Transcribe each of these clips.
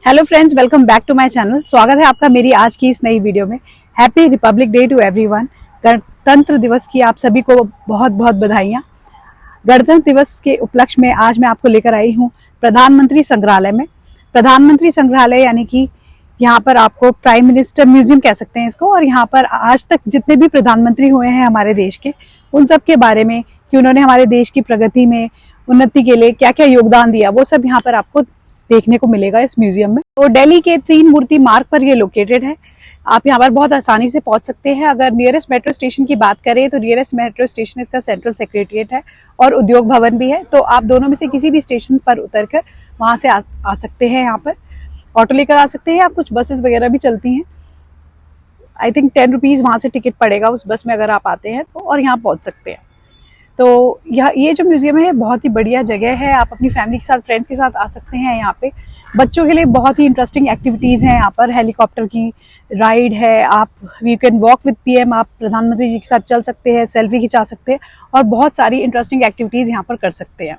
Hello friends, welcome back to my channel. स्वागत है आपका मेरी आज की इस नई वीडियो में। Happy Republic Day to everyone. गणतंत्र दिवस की आप सभी को बहुत बहुत बधाइयाँ। गणतंत्र दिवस के उपलक्ष्य में आज मैं आपको लेकर आई हूँ प्रधानमंत्री संग्रहालय में। प्रधानमंत्री संग्रहालय यानी कि यहाँ पर आपको प्राइम मिनिस्टर म्यूजियम कह सकते हैं इसको, और यहाँ पर आज तक जितने भी प्रधानमंत्री हुए हैं हमारे देश के, उन सब के बारे में कि उन्होंने हमारे देश की प्रगति में, उन्नति के लिए क्या क्या योगदान दिया, वो सब यहाँ पर आपको देखने को मिलेगा इस म्यूजियम में। तो दिल्ली के 3 मूर्ति मार्ग पर ये लोकेटेड है। आप यहाँ पर बहुत आसानी से पहुंच सकते हैं। अगर नियरेस्ट मेट्रो स्टेशन की बात करें तो नियरेस्ट मेट्रो स्टेशन इसका सेंट्रल सेक्रेटरिएट है और उद्योग भवन भी है। तो आप दोनों में से किसी भी स्टेशन पर उतरकर वहां से आ सकते हैं। यहाँ पर ऑटो लेकर आ सकते हैं। आप कुछ बसेस वगैरह भी चलती हैं। आई थिंक 10 रुपीज़ वहां से टिकट पड़ेगा उस बस में अगर आप आते हैं तो, और यहाँ पहुंच सकते हैं। तो ये जो म्यूजियम है बहुत ही बढ़िया जगह है। आप अपनी फैमिली के साथ, फ्रेंड्स के साथ आ सकते हैं। यहाँ पे बच्चों के लिए बहुत ही इंटरेस्टिंग एक्टिविटीज़ हैं। यहाँ पर हेलीकॉप्टर की राइड है। आप you can walk with PM, आप प्रधानमंत्री जी के साथ चल सकते हैं, सेल्फी खिंचा सकते हैं और बहुत सारी इंटरेस्टिंग एक्टिविटीज़ यहाँ पर कर सकते हैं।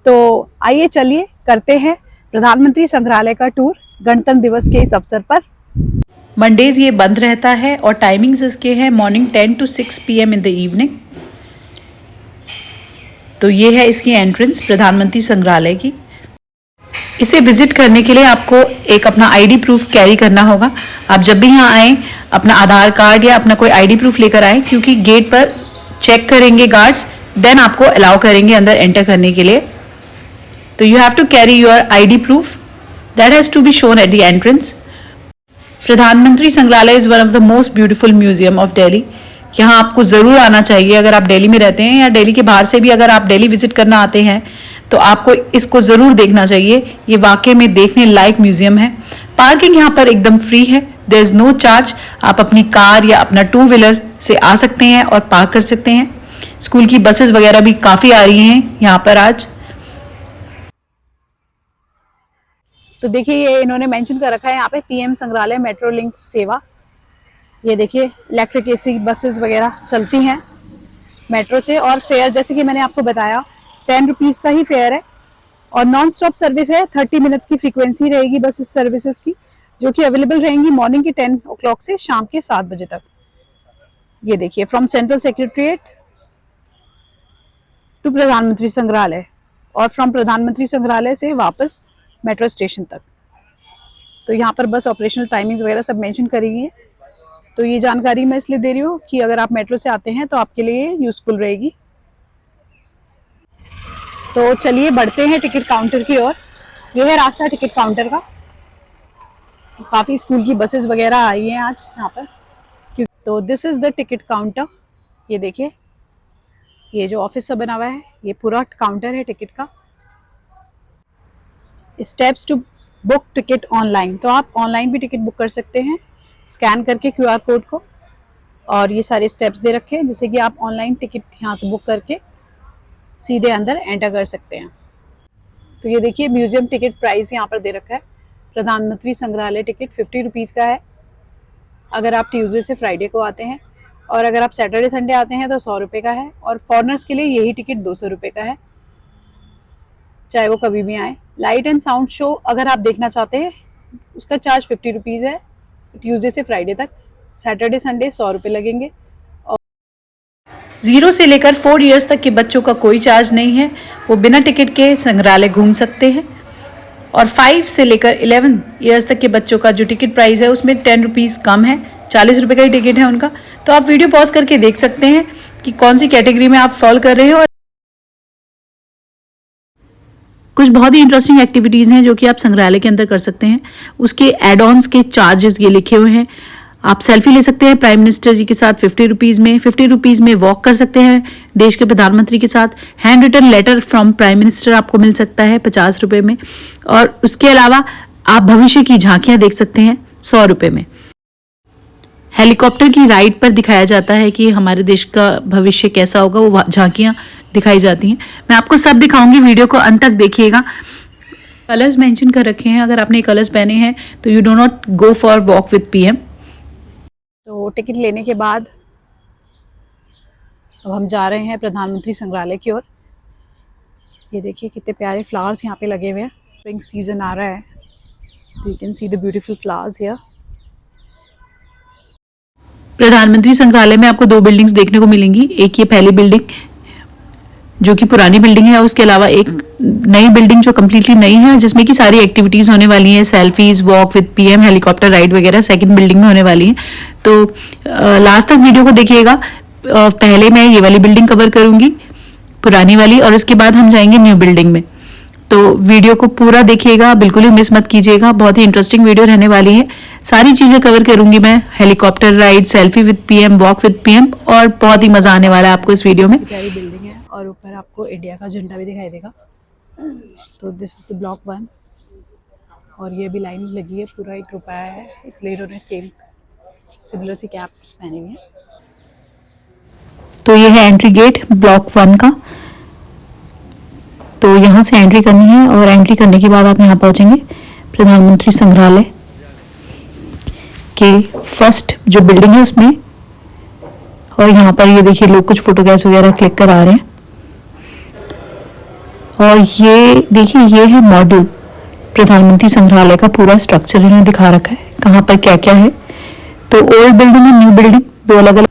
तो आइए चलिए करते हैं प्रधानमंत्री संग्रहालय का टूर गणतंत्र दिवस के इस अवसर पर। मंडेज ये बंद रहता है और टाइमिंग्स इसके हैं morning 10 to 6 PM in the evening. तो ये है इसकी एंट्रेंस प्रधानमंत्री संग्रहालय की। इसे विजिट करने के लिए आपको एक अपना आईडी प्रूफ कैरी करना होगा। आप जब भी यहाँ आएँ अपना आधार कार्ड या अपना कोई आईडी प्रूफ लेकर आएँ, क्योंकि गेट पर चेक करेंगे गार्ड्स, देन आपको अलाउ करेंगे अंदर एंटर करने के लिए। तो you have to carry your ID proof that has to be shown at the entrance. Pradhanmantri Sangrahalaya is one of the most beautiful museum of Delhi. यहाँ आपको ज़रूर आना चाहिए। अगर आप दिल्ली में रहते हैं या दिल्ली के बाहर से भी अगर आप दिल्ली विजिट करना आते हैं तो आपको इसको ज़रूर देखना चाहिए। ये वाकई में देखने लायक म्यूजियम है। पार्किंग यहाँ पर एकदम फ्री है, देयर इज़ नो चार्ज। आप अपनी कार या अपना 2 व्हीलर से आ सकते हैं और पार्क कर सकते हैं। स्कूल की बसेस वगैरह भी काफ़ी आ रही हैं यहाँ पर आज। तो देखिए ये इन्होंने मेंशन कर रखा है यहाँ पे पीएम संग्रहालय मेट्रो लिंक सेवा। ये देखिए इलेक्ट्रिक एसी बसेस वगैरह चलती हैं मेट्रो से। और फेयर जैसे कि मैंने आपको बताया 10 रुपीज़ का ही फेयर है और नॉन स्टॉप सर्विस है। 30 मिनट्स की फ्रीक्वेंसी रहेगी बस इस सर्विसेज की, जो कि अवेलेबल रहेंगी मॉर्निंग के 10 o'clock से शाम के 7 बजे तक। ये देखिए फ्रॉम सेंट्रल सेक्रेटरिएट टू प्रधानमंत्री संग्रहालय और फ्रॉम प्रधानमंत्री संग्रहालय से वापस मेट्रो स्टेशन तक। तो यहाँ पर बस ऑपरेशनल टाइमिंग्स वगैरह सब मेंशन करी है। तो ये जानकारी मैं इसलिए दे रही हूँ कि अगर आप मेट्रो से आते हैं तो आपके लिए यूजफुल रहेगी। तो चलिए बढ़ते हैं टिकट काउंटर की ओर। ये है रास्ता टिकट काउंटर का। तो काफ़ी स्कूल की बसेस वगैरह आई हैं आज यहाँ पर। तो this is the ticket counter. ये देखिए ये जो ऑफिस सा बना हुआ है ये पूरा काउंटर है टिकट का। Steps to book ticket online. तो आप ऑनलाइन भी टिकट बुक कर सकते हैं स्कैन करके QR कोड को। और ये सारे स्टेप्स दे रखे हैं जिससे कि आप ऑनलाइन टिकट यहाँ से बुक करके सीधे अंदर एंटर कर सकते हैं। तो ये देखिए म्यूजियम टिकट प्राइस यहाँ पर दे रखा है। प्रधानमंत्री संग्रहालय टिकट 50 रुपीज़ का है अगर आप ट्यूसडे से फ्राइडे को आते हैं, और अगर आप सैटरडे संडे आते हैं तो 100 रुपये का है। और फॉरनर्स के लिए यही टिकट 200 रुपये का है, चाहे वो कभी भी आए। लाइट एंड साउंड शो अगर आप देखना चाहते हैं उसका चार्ज 50 रुपीज़ है ट्यूसडे से फ्राइडे तक। सैटरडे संडे 100 रुपये लगेंगे। 0 से लेकर 4 इयर्स तक के बच्चों का कोई चार्ज नहीं है, वो बिना टिकट के संग्रहालय घूम सकते हैं। और 5 से लेकर 11 इयर्स तक के बच्चों का जो टिकट प्राइस है उसमें 10 रुपीज़ कम है, 40 रुपये का ही टिकट है उनका। तो आप वीडियो पॉज करके देख सकते हैं कि कौन सी कैटेगरी में आप फॉल कर रहे हैं। और कुछ बहुत ही इंटरेस्टिंग एक्टिविटीज़ हैं जो कि आप संग्रहालय के अंदर कर सकते हैं। उसके एड ऑन्स के चार्जेस ये लिखे हुए हैं। आप सेल्फी ले सकते हैं प्राइम मिनिस्टर जी के साथ 50 रुपीज़ में। 50 रुपीज़ में वॉक कर सकते हैं देश के प्रधानमंत्री के साथ। Handwritten letter from prime minister आपको मिल सकता है 50 रुपये में। और उसके अलावा आप भविष्य की झांकियाँ देख सकते हैं 100 रुपये में। हेलीकॉप्टर की राइड पर दिखाया जाता है कि हमारे देश का भविष्य कैसा होगा, वो झांकियाँ दिखाई जाती हैं। मैं आपको सब दिखाऊंगी, वीडियो को अंत तक देखिएगा। कलर्स मेंशन कर रखे हैं, अगर आपने कलर्स पहने हैं तो you do not go for walk with PM. तो टिकट लेने के बाद अब हम जा रहे हैं प्रधानमंत्री संग्रहालय की ओर। ये देखिए कितने प्यारे फ्लावर्स यहाँ पे लगे हुए हैं, स्प्रिंग सीजन आ रहा है, तो you can see the beautiful flowers here. प्रधानमंत्री संग्रहालय में आपको 2 बिल्डिंग्स देखने को मिलेंगी। एक ये पहली बिल्डिंग जो कि पुरानी बिल्डिंग है, उसके अलावा एक नई बिल्डिंग जो कम्प्लीटली नई है, जिसमें की सारी एक्टिविटीज होने वाली हैं, selfies, walk with PM, helicopter ride वगैरह सेकंड बिल्डिंग में होने वाली है। तो लास्ट तक वीडियो को देखिएगा। पहले मैं ये वाली बिल्डिंग कवर करूंगी, पुरानी वाली, और उसके बाद हम जाएंगे न्यू बिल्डिंग में। तो वीडियो को पूरा देखिएगा, बिल्कुल ही मिस मत कीजिएगा, बहुत ही इंटरेस्टिंग वीडियो रहने वाली है। सारी चीजें कवर करूंगी मैं, helicopter ride, selfie with PM, walk with PM, और बहुत ही मजा आने वाला है आपको इस वीडियो में। प्यारी बिल्डिंग है और ऊपर आपको इंडिया का झंडा भी दिखाई देगा। तो दिस इज द ब्लॉक 1 और ये भी लाइन लगी है, पूरा एक ग्रुप आया है, इसलिए इन्होंने सेम सिमिलर सी कैप्स पहनी हुई है। तो ये है एंट्री गेट ब्लॉक 1 का। तो यहाँ से एंट्री करनी है और एंट्री करने के बाद आप यहाँ पहुंचेंगे प्रधानमंत्री संग्रहालय के फर्स्ट जो बिल्डिंग है उसमें। और यहाँ पर ये देखिए लोग कुछ फोटोग्राफ्स वगैरह क्लिक करा रहे हैं। और ये देखिए ये है मॉड्यूल प्रधानमंत्री संग्रहालय का, पूरा स्ट्रक्चर इन्होंने दिखा रखा है, कहाँ पर क्या क्या है। तो ओल्ड बिल्डिंग और न्यू बिल्डिंग 2 अलग अलग।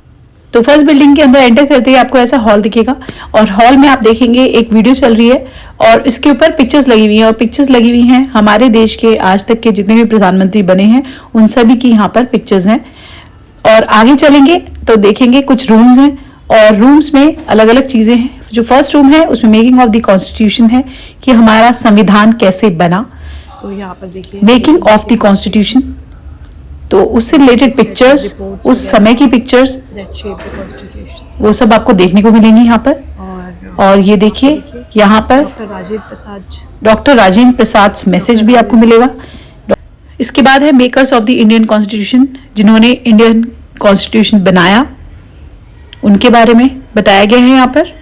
तो फर्स्ट बिल्डिंग के अंदर एंटर करते ही आपको ऐसा हॉल दिखेगा और हॉल में आप देखेंगे एक वीडियो चल रही है और इसके ऊपर पिक्चर्स लगी हुई हैं, और पिक्चर्स लगी हुई हैं हमारे देश के आज तक के जितने भी प्रधानमंत्री बने हैं उन सभी की यहाँ पर पिक्चर्स हैं। और आगे चलेंगे तो देखेंगे कुछ रूम्स हैं और रूम्स में अलग अलग चीजें हैं। जो फर्स्ट रूम है उसमें मेकिंग ऑफ द कॉन्स्टिट्यूशन है कि हमारा संविधान कैसे बना, तो यहाँ पर देखिए मेकिंग ऑफ द कॉन्स्टिट्यूशन, तो उससे रिलेटेड पिक्चर्स, उस समय की pictures, that shape the constitution, वो सब आपको देखने को मिलेंगी यहाँ पर। और ये देखिए यहाँ पर डॉक्टर राजेंद्र प्रसाद मैसेज भी आपको मिलेगा। इसके बाद है makers of the Indian constitution, जिन्होंने इंडियन कॉन्स्टिट्यूशन बनाया, उनके बारे में बताया गया है यहाँ पर।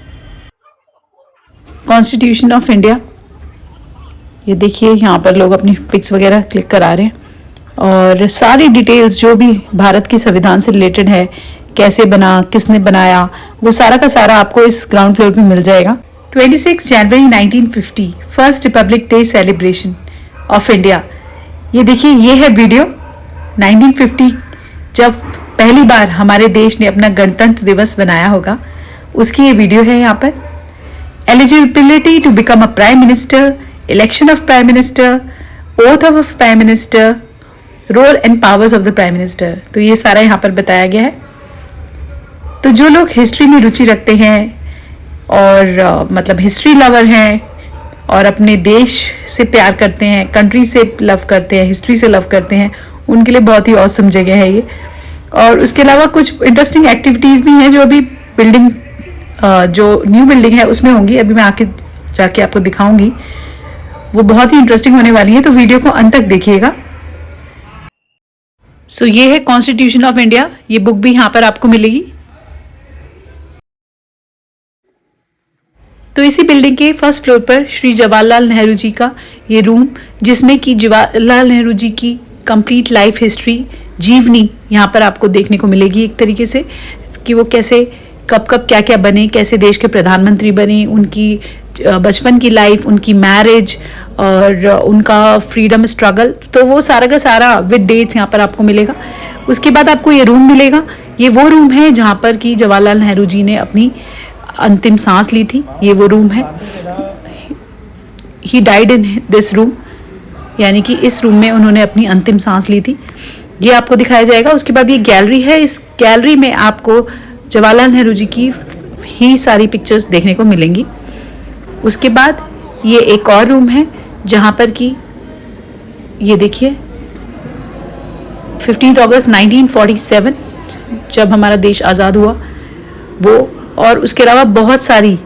कॉन्स्टिट्यूशन ऑफ इंडिया, ये देखिए यहाँ पर लोग अपनी पिक्स वगैरह क्लिक करा रहे हैं और सारी डिटेल्स जो भी भारत के संविधान से रिलेटेड है, कैसे बना, किसने बनाया, वो सारा का सारा आपको इस ग्राउंड फ्लोर पे मिल जाएगा। 26 जनवरी 1950 first Republic day celebration of India. ये देखिए ये है वीडियो 1950 जब पहली बार हमारे देश ने अपना गणतंत्र दिवस बनाया होगा, उसकी ये वीडियो है यहाँ पर। Eligibility to become a prime minister, election of prime minister, oath of prime minister, role and powers of the prime minister, तो ये सारा यहाँ पर बताया गया है। तो जो लोग हिस्ट्री में रुचि रखते हैं और मतलब हिस्ट्री लवर हैं और अपने देश से प्यार करते हैं, कंट्री से लव करते हैं, हिस्ट्री से लव करते हैं, उनके लिए बहुत ही ऑसम जगह है ये। और उसके अलावा कुछ इंटरेस्टिंग एक्टिविटीज़ भी हैं जो अभी बिल्डिंग जो न्यू बिल्डिंग है उसमें होंगी, अभी मैं आके जाके आपको दिखाऊंगी, वो बहुत ही इंटरेस्टिंग होने वाली है, तो वीडियो को अंत तक देखिएगा। सो ये है कॉन्स्टिट्यूशन ऑफ इंडिया, ये बुक भी यहाँ पर आपको मिलेगी। तो इसी बिल्डिंग के फर्स्ट फ्लोर पर श्री जवाहरलाल नेहरू जी का ये रूम, जिसमें कि जवाहरलाल नेहरू जी की कंप्लीट लाइफ हिस्ट्री, जीवनी यहाँ पर आपको देखने को मिलेगी एक तरीके से, कि वो कैसे कब कब क्या क्या बने, कैसे देश के प्रधानमंत्री बने, उनकी बचपन की लाइफ, उनकी मैरिज और उनका फ्रीडम स्ट्रगल, तो वो सारा का सारा विद डेट्स यहाँ पर आपको मिलेगा। उसके बाद आपको ये रूम मिलेगा, ये वो रूम है जहाँ पर कि जवाहरलाल नेहरू जी ने अपनी अंतिम सांस ली थी, ये वो रूम है। He died in this room, यानी कि इस रूम में उन्होंने अपनी अंतिम सांस ली थी, ये आपको दिखाया जाएगा। उसके बाद ये गैलरी है, इस गैलरी में आपको जवाहरलाल नेहरू जी की ही सारी पिक्चर्स देखने को मिलेंगी। उसके बाद ये एक और रूम है जहाँ पर कि ये देखिए 15 अगस्त 1947 जब हमारा देश आज़ाद हुआ वो, और उसके अलावा बहुत सारी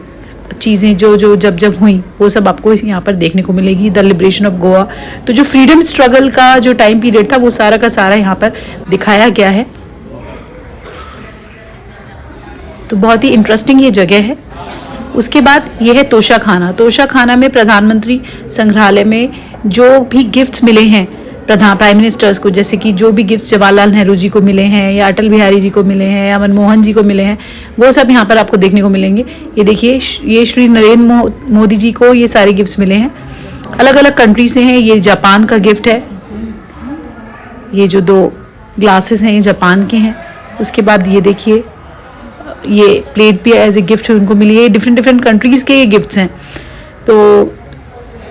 चीज़ें जो जब हुई वो सब आपको यहाँ पर देखने को मिलेगी। द लिबरेशन ऑफ गोवा, तो जो फ्रीडम स्ट्रगल का जो टाइम पीरियड था वो सारा का सारा यहाँ पर दिखाया गया है। तो बहुत ही इंटरेस्टिंग ये जगह है। उसके बाद ये है तोशा खाना में प्रधानमंत्री संग्रहालय में जो भी गिफ्ट्स मिले हैं प्राइम मिनिस्टर्स को, जैसे कि जो भी गिफ्ट्स जवाहरलाल नेहरू जी को मिले हैं या अटल बिहारी जी को मिले हैं या मनमोहन जी को मिले हैं, वो सब यहाँ पर आपको देखने को मिलेंगे। ये देखिए, ये श्री नरेंद्र मोदी जी को ये सारे गिफ्ट्स मिले हैं, अलग अलग कंट्री से हैं। ये जापान का गिफ्ट है, ये जो 2 ग्लासेस हैं ये जापान के हैं। उसके बाद ये देखिए, ये प्लेट भी एज ए गिफ्ट उनको मिली है। डिफरेंट डिफरेंट कंट्रीज़ के ये गिफ्ट्स हैं। तो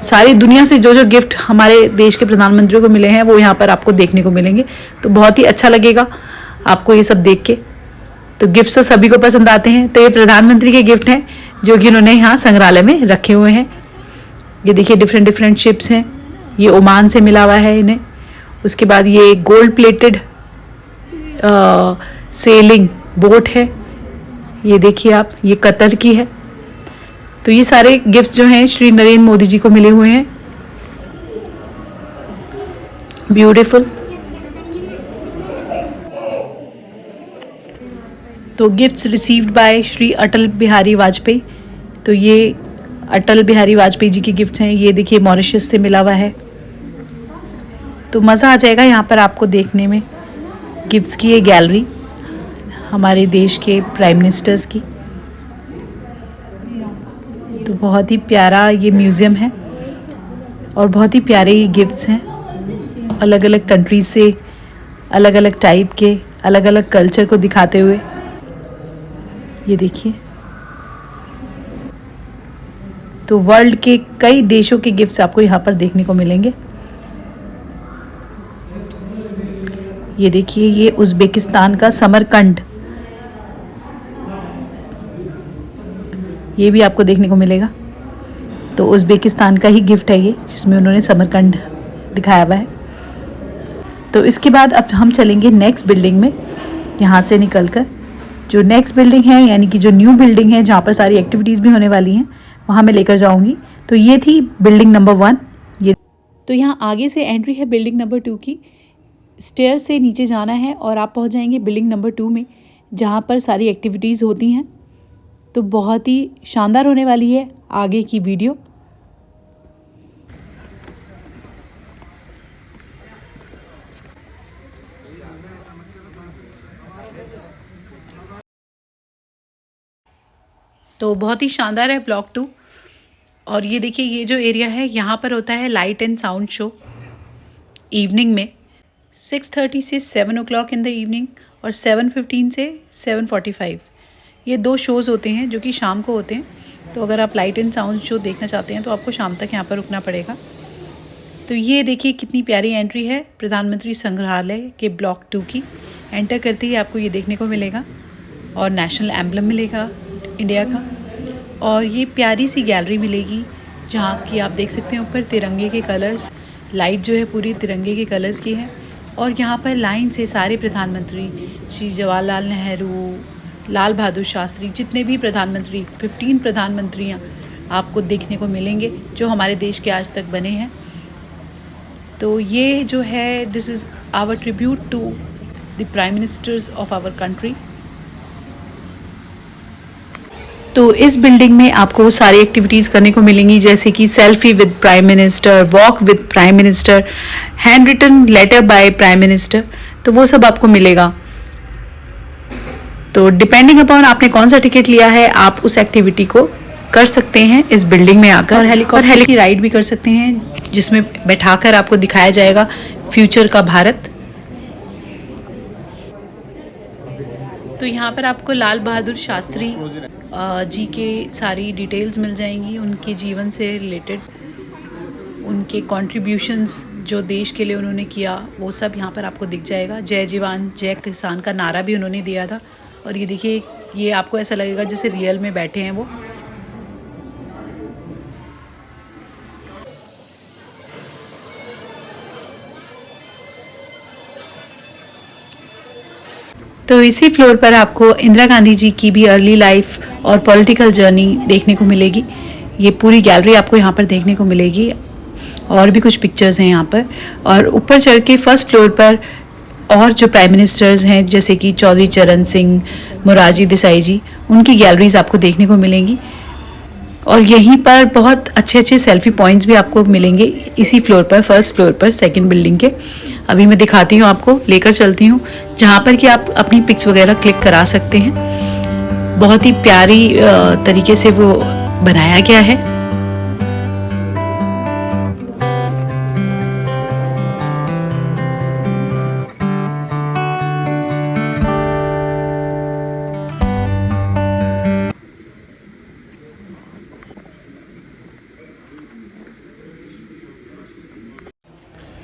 सारी दुनिया से जो जो गिफ्ट हमारे देश के प्रधानमंत्रियों को मिले हैं वो यहाँ पर आपको देखने को मिलेंगे। तो बहुत ही अच्छा लगेगा आपको ये सब देख के। तो गिफ्ट्स तो सभी को पसंद आते हैं, तो ये प्रधानमंत्री के गिफ्ट हैं जो कि उन्होंने यहाँ संग्रहालय में रखे हुए हैं। ये देखिए, डिफरेंट डिफरेंट शिप्स हैं, ये ओमान से मिला हुआ है इन्हें। उसके बाद ये गोल्ड प्लेटेड सेलिंग बोट है, ये देखिए आप, ये कतर की है। तो ये सारे गिफ्ट्स जो हैं श्री नरेंद्र मोदी जी को मिले हुए हैं। ब्यूटीफुल। तो gifts received by Shri Atal Bihari Vajpayee. तो ये अटल बिहारी वाजपेयी जी के गिफ्ट्स हैं। ये देखिए, मॉरिशस से मिला हुआ है। तो मज़ा आ जाएगा यहाँ पर आपको देखने में। गिफ्ट्स की ये गैलरी हमारे देश के प्राइम मिनिस्टर्स की। तो बहुत ही प्यारा ये म्यूज़ियम है और बहुत ही प्यारे ये गिफ्ट्स हैं, अलग अलग कंट्रीज से, अलग अलग टाइप के, अलग अलग कल्चर को दिखाते हुए। ये देखिए, तो वर्ल्ड के कई देशों के गिफ्ट्स आपको यहाँ पर देखने को मिलेंगे। ये देखिए, ये उज़्बेकिस्तान का समरकंद, ये भी आपको देखने को मिलेगा। तो उज़्बेकिस्तान का ही गिफ्ट है ये, जिसमें उन्होंने समरकंद दिखाया हुआ है। तो इसके बाद अब हम चलेंगे नेक्स्ट बिल्डिंग में। यहाँ से निकलकर जो नेक्स्ट बिल्डिंग है, यानी कि जो न्यू बिल्डिंग है जहाँ पर सारी एक्टिविटीज़ भी होने वाली हैं, वहाँ मैं लेकर जाऊँगी। तो ये थी बिल्डिंग नंबर 1। ये तो यहाँ आगे से एंट्री है बिल्डिंग नंबर 2 की। स्टेयर से नीचे जाना है और आप पहुँच जाएंगे बिल्डिंग नंबर 2 में, जहाँ पर सारी एक्टिविटीज़ होती हैं। तो बहुत ही शानदार होने वाली है आगे की वीडियो। तो बहुत ही शानदार है ब्लॉक 2। और ये देखिए, ये जो एरिया है यहाँ पर होता है light and sound show evening में 6:30 से 7 o'clock इन द इवनिंग और 7:15 से 7:45। ये 2 शोज़ होते हैं जो कि शाम को होते हैं। तो अगर आप लाइट एंड साउंड शो देखना चाहते हैं तो आपको शाम तक यहाँ पर रुकना पड़ेगा। तो ये देखिए, कितनी प्यारी एंट्री है प्रधानमंत्री संग्रहालय के ब्लॉक 2 की। एंटर करते ही आपको ये देखने को मिलेगा और नेशनल एम्बलम मिलेगा इंडिया का, और ये प्यारी सी गैलरी मिलेगी जहाँ की आप देख सकते हैं ऊपर तिरंगे के कलर्स, लाइट जो है पूरी तिरंगे के कलर्स की है। और यहाँ पर लाइन से सारे प्रधानमंत्री, श्री जवाहरलाल नेहरू, लाल बहादुर शास्त्री, जितने भी प्रधानमंत्री, 15 प्रधानमंत्रियाँ आपको देखने को मिलेंगे जो हमारे देश के आज तक बने हैं। तो ये जो है, this is our tribute to the prime ministers of our country. तो इस बिल्डिंग में आपको सारी एक्टिविटीज़ करने को मिलेंगी, जैसे कि selfie with prime minister, walk with prime minister, handwritten letter by prime minister. तो वो सब आपको मिलेगा। तो डिपेंडिंग अपॉन आपने कौन सा टिकट लिया है, आप उस एक्टिविटी को कर सकते हैं इस बिल्डिंग में आकर। और हेलीकॉप्टर की राइड भी कर सकते हैं, जिसमें बैठाकर आपको दिखाया जाएगा फ्यूचर का भारत। तो यहाँ पर आपको लाल बहादुर शास्त्री जी के सारी डिटेल्स मिल जाएंगी, उनके जीवन से रिलेटेड, उनके कॉन्ट्रीब्यूशंस जो देश के लिए उन्होंने किया, वो सब यहाँ पर आपको दिख जाएगा। जय जवान जय किसान का नारा भी उन्होंने दिया था। और ये देखिए, ये आपको ऐसा लगेगा जैसे रियल में बैठे हैं वो। तो इसी फ्लोर पर आपको इंदिरा गांधी जी की भी अर्ली लाइफ और पॉलिटिकल जर्नी देखने को मिलेगी। ये पूरी गैलरी आपको यहाँ पर देखने को मिलेगी, और भी कुछ पिक्चर्स हैं यहाँ पर। और ऊपर चढ़ के फर्स्ट फ्लोर पर और जो प्राइम मिनिस्टर्स हैं, जैसे कि चौधरी चरण सिंह, मोरारजी देसाई जी, उनकी गैलरीज आपको देखने को मिलेंगी। और यहीं पर बहुत अच्छे अच्छे सेल्फी पॉइंट्स भी आपको मिलेंगे इसी फ्लोर पर, फर्स्ट फ्लोर पर, सेकंड बिल्डिंग के। अभी मैं दिखाती हूँ आपको, लेकर चलती हूँ जहाँ पर कि आप अपनी पिक्स वगैरह क्लिक करा सकते हैं। बहुत ही प्यारी तरीके से वो बनाया गया है।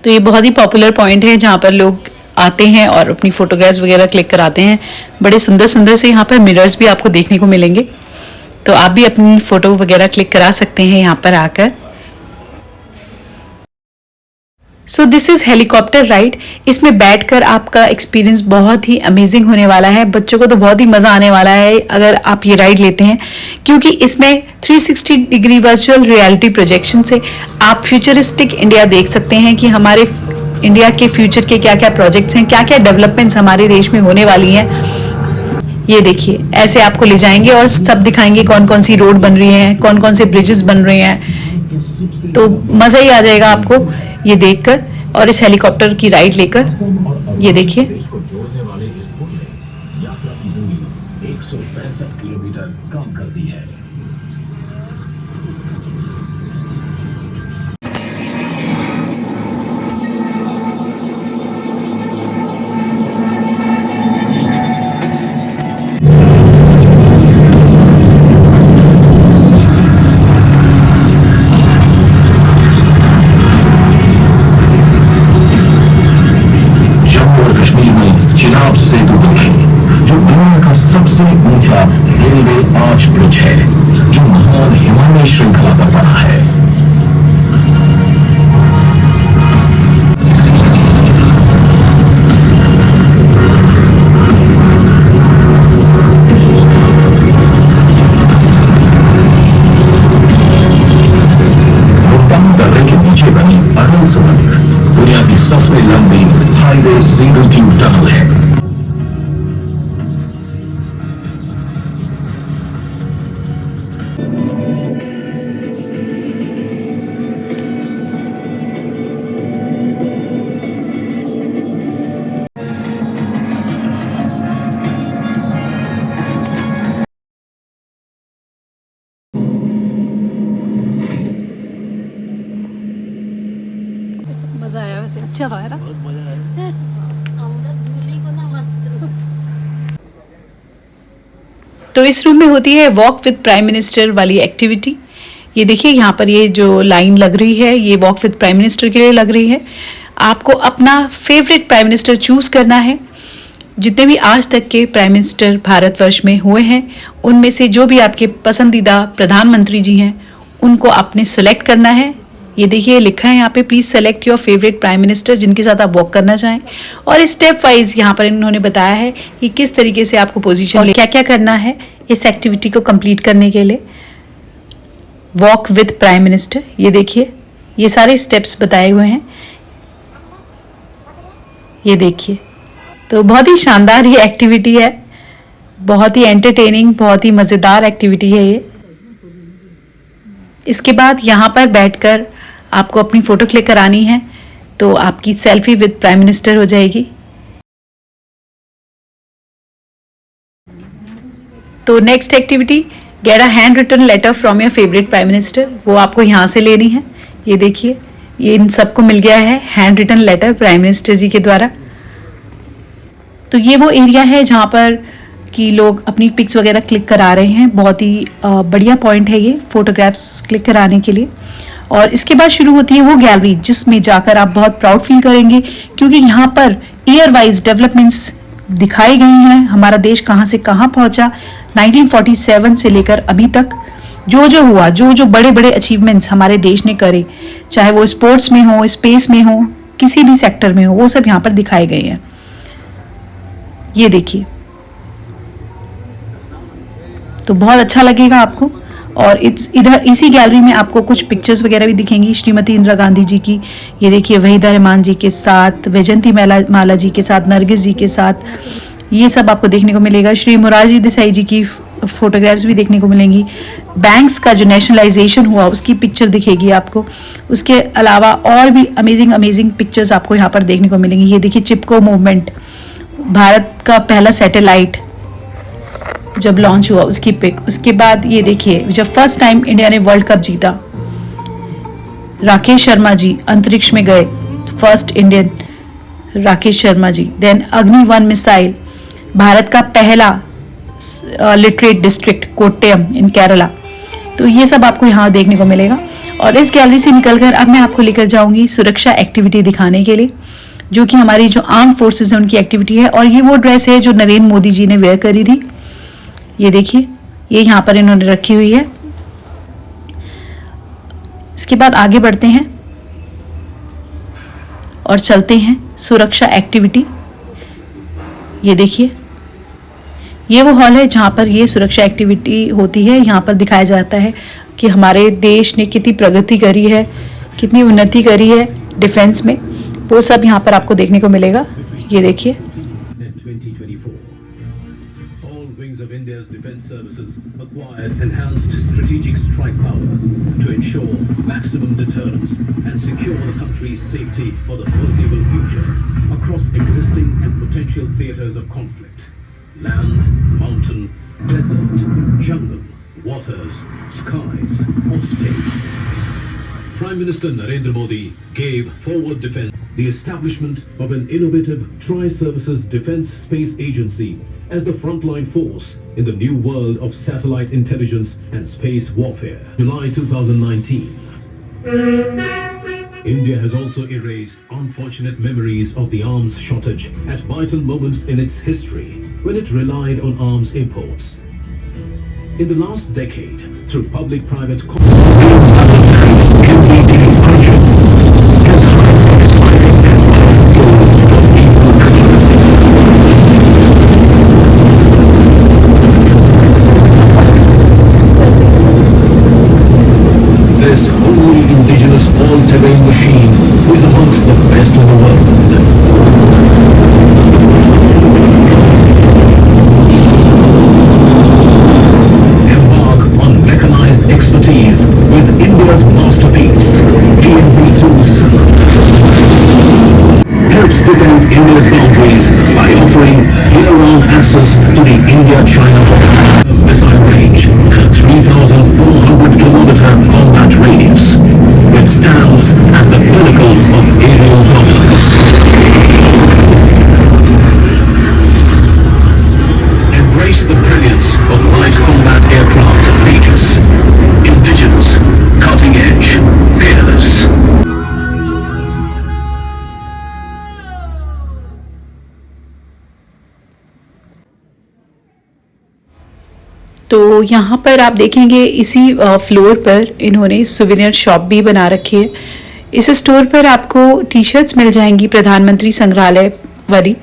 तो ये बहुत ही पॉपुलर पॉइंट है जहाँ पर लोग आते हैं और अपनी फोटोग्राफ्स वगैरह क्लिक कराते हैं। बड़े सुंदर सुंदर से यहाँ पर मिरर्स भी आपको देखने को मिलेंगे, तो आप भी अपनी फोटो वगैरह क्लिक करा सकते हैं यहाँ पर आकर। So this is helicopter ride. इसमें बैठकर आपका एक्सपीरियंस बहुत ही अमेजिंग होने वाला है। बच्चों को तो बहुत ही मजा आने वाला है अगर आप ये राइड लेते हैं, क्योंकि इसमें 360 डिग्री वर्चुअल रियलिटी प्रोजेक्शन से आप फ्यूचरिस्टिक इंडिया देख सकते हैं कि हमारे इंडिया के फ्यूचर के क्या क्या प्रोजेक्ट्स हैं, क्या क्या डेवलपमेंट्स हमारे देश में होने वाली हैं। ये देखिए, ऐसे आपको ले जाएंगे और सब दिखाएंगे कौन कौन सी रोड बन रही हैं, कौन कौन से ब्रिजेस बन रहे हैं। तो मजा ही आ जाएगा आपको ये देखकर और इस हेलीकॉप्टर की राइड लेकर। ये देखिए, यात्रा की दूरी 165 किलोमीटर कम कर दी है। रेलवे आर्च ब्रिज है जो महान हिमालय श्रृंखला पर बना है। रोहतांग दर्रे के नीचे बनी अटल सुरंग दुनिया की सबसे लंबी हाईवे सिंगल ट्यूब टनल है। मजा आया, वैसे अच्छा था, है ना? तो इस रूम में होती है वॉक विद प्राइम मिनिस्टर वाली एक्टिविटी। ये देखिए, यहाँ पर ये जो लाइन लग रही है ये वॉक विद प्राइम मिनिस्टर के लिए लग रही है। आपको अपना फेवरेट प्राइम मिनिस्टर चूज करना है। जितने भी आज तक के प्राइम मिनिस्टर भारतवर्ष में हुए हैं उनमें से जो भी आपके पसंदीदा प्रधानमंत्री जी हैं उनको आपने सेलेक्ट करना है। ये देखिए, लिखा है यहाँ पे, please select your favourite prime minister, जिनके साथ आप वॉक करना चाहें। और स्टेप वाइज यहाँ पर इन्होंने बताया है कि किस तरीके से आपको पोजीशन, क्या क्या करना है इस एक्टिविटी को कंप्लीट करने के लिए। वॉक विद प्राइम मिनिस्टर, ये देखिए, ये सारे स्टेप्स बताए हुए हैं। ये देखिए, तो बहुत ही शानदार ये एक्टिविटी है, बहुत ही एंटरटेनिंग, बहुत ही मज़ेदार एक्टिविटी है ये। इसके बाद यहाँ पर बैठकर आपको अपनी फ़ोटो क्लिक करानी है, तो आपकी सेल्फी विद प्राइम मिनिस्टर हो जाएगी। तो next activity, get a handwritten letter from your favourite prime minister, वो आपको यहाँ से लेनी है। ये देखिए, ये इन सबको मिल गया है handwritten letter prime minister ji के द्वारा। तो ये वो एरिया है जहाँ पर कि लोग अपनी पिक्स वगैरह क्लिक करा रहे हैं। बहुत ही बढ़िया पॉइंट है ये फोटोग्राफ्स क्लिक कराने के लिए। और इसके बाद शुरू होती है वो गैलरी जिसमें जाकर आप बहुत प्राउड फील करेंगे, क्योंकि यहाँ पर ईयर वाइज डेवलपमेंट्स दिखाई गई हैं। हमारा देश कहाँ से कहाँ पहुँचा, 1947 से लेकर अभी तक जो जो हुआ, जो जो बड़े बड़े अचीवमेंट्स हमारे देश ने करे, चाहे वो स्पोर्ट्स में हो, स्पेस में हो, किसी भी सेक्टर में हो, वो सब यहाँ पर दिखाए गए हैं। ये देखिए, तो बहुत अच्छा लगेगा आपको। और इधर इसी गैलरी में आपको कुछ पिक्चर्स वगैरह भी दिखेंगी श्रीमती इंदिरा गांधी जी की। ये देखिए, वहीदा रहमान जी के साथ, वैजयंती माला जी के साथ, नरगिस जी के साथ, ये सब आपको देखने को मिलेगा। श्री मोरारजी देसाई जी की फोटोग्राफ्स भी देखने को मिलेंगी। बैंक्स का जो नेशनलाइजेशन हुआ उसकी पिक्चर दिखेगी आपको। उसके अलावा और भी अमेजिंग पिक्चर्स आपको यहाँ पर देखने को मिलेंगी। ये देखिए चिपको मूवमेंट, भारत का पहला सैटेलाइट जब लॉन्च हुआ उसकी पिक। उसके बाद ये देखिए जब फर्स्ट टाइम इंडिया ने वर्ल्ड कप जीता, राकेश शर्मा जी अंतरिक्ष में गए, first Indian Rakesh Sharma ji. Then अग्नि-1 missile, Bharat का पहला लिटरेट डिस्ट्रिक्ट कोट्टयम इन केरला। तो ये सब आपको यहाँ देखने को मिलेगा। और इस गैलरी से निकलकर अब मैं आपको लेकर जाऊंगी सुरक्षा एक्टिविटी दिखाने के लिए, जो कि हमारी जो आर्म फोर्सेस है उनकी एक्टिविटी है। और ये वो ड्रेस है जो नरेंद्र मोदी जी ने वेयर करी थी। ये देखिए, ये यहाँ पर इन्होंने रखी हुई है। इसके बाद आगे बढ़ते हैं और चलते हैं सुरक्षा एक्टिविटी। ये देखिए, ये वो हॉल है जहाँ पर ये सुरक्षा एक्टिविटी होती है। यहाँ पर दिखाया जाता है कि हमारे देश ने कितनी प्रगति करी है, कितनी उन्नति करी है डिफेंस में, वो सब यहाँ पर आपको देखने को मिलेगा। ये देखिए, All wings of India's defense services acquired enhanced strategic strike power to ensure maximum deterrence and secure the country's safety for the foreseeable future across existing and potential theaters of conflict: land, mountain, desert, jungle, waters, skies, or space. Prime Minister Narendra Modi gave Forward Defence the establishment of an innovative Tri-Services Defence Space Agency as the frontline force in the new world of satellite intelligence and space warfare. July 2019. India has also erased unfortunate memories of the arms shortage at vital moments in its history when it relied on arms imports. In the last decade, through public-private this wholly indigenous all-terrain machine is amongst the best in the world. Embark on mechanized expertise with India's masterpiece, DMB-2 helps defend India's boundaries by offering year-round access to the India-China missile range and a 3,400-kilometer combat radius. It stands as the pinnacle of aerial dominance. Embrace the brilliance of light combat aircraft Tejas. Indigenous, cutting edge, fearless. तो यहाँ पर आप देखेंगे इसी floor पर इन्होंने souvenir shop भी बना रखी है। इस स्टोर पर आपको टी शर्ट्स मिल जाएंगी प्रधानमंत्री संग्रहालय वाली,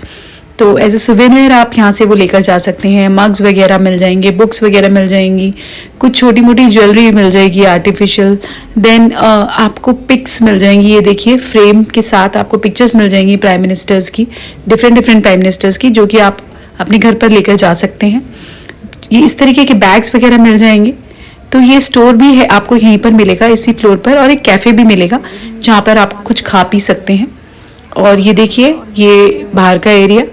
तो एज ए सुवेनियर आप यहाँ से वो लेकर जा सकते हैं। मग्स वगैरह मिल जाएंगे, बुक्स वगैरह मिल जाएंगी, कुछ छोटी मोटी ज्वेलरी मिल जाएगी आर्टिफिशियल। देन आपको पिक्स मिल जाएंगी। ये देखिए, फ्रेम के साथ आपको पिक्चर्स मिल जाएंगी प्राइम मिनिस्टर्स की, डिफरेंट प्राइम मिनिस्टर्स की, जो कि आप अपने घर पर लेकर जा सकते हैं। ये इस तरीके के बैग्स वगैरह मिल जाएंगे। तो ये स्टोर भी है आपको यहीं पर मिलेगा इसी फ्लोर पर, और एक कैफ़े भी मिलेगा जहाँ पर आप कुछ खा पी सकते हैं। और ये देखिए, ये बाहर का एरिया,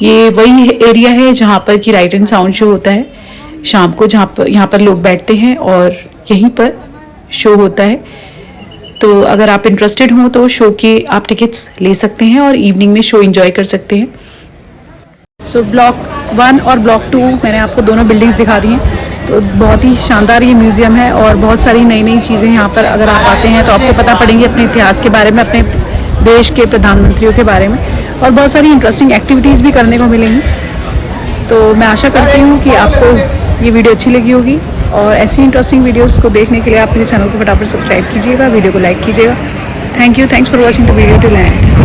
ये वही एरिया है जहाँ पर कि लाइट एंड साउंड शो होता है शाम को, जहाँ पर यहाँ पर लोग बैठते हैं और यहीं पर शो होता है। तो अगर आप इंटरेस्टेड हो तो शो के आप टिकट्स ले सकते हैं और इवनिंग में शो एंजॉय कर सकते हैं। सो ब्लॉक 1 और ब्लॉक 2 मैंने आपको दोनों बिल्डिंग्स दिखा दी हैं। तो बहुत ही शानदार ये म्यूज़ियम है और बहुत सारी नई चीज़ें यहाँ पर अगर आप आते हैं तो आपको पता पड़ेंगी अपने इतिहास के बारे में, अपने देश के प्रधानमंत्रियों के बारे में, और बहुत सारी इंटरेस्टिंग एक्टिविटीज़ भी करने को मिलेंगी। तो मैं आशा करती हूँ कि आपको ये वीडियो अच्छी लगी होगी, और ऐसी इंटरेस्टिंग वीडियोज़ को देखने के लिए आप मेरे चैनल को फटाफट सब्सक्राइब कीजिएगा, वीडियो को लाइक कीजिएगा। Thanks for watching the video to and.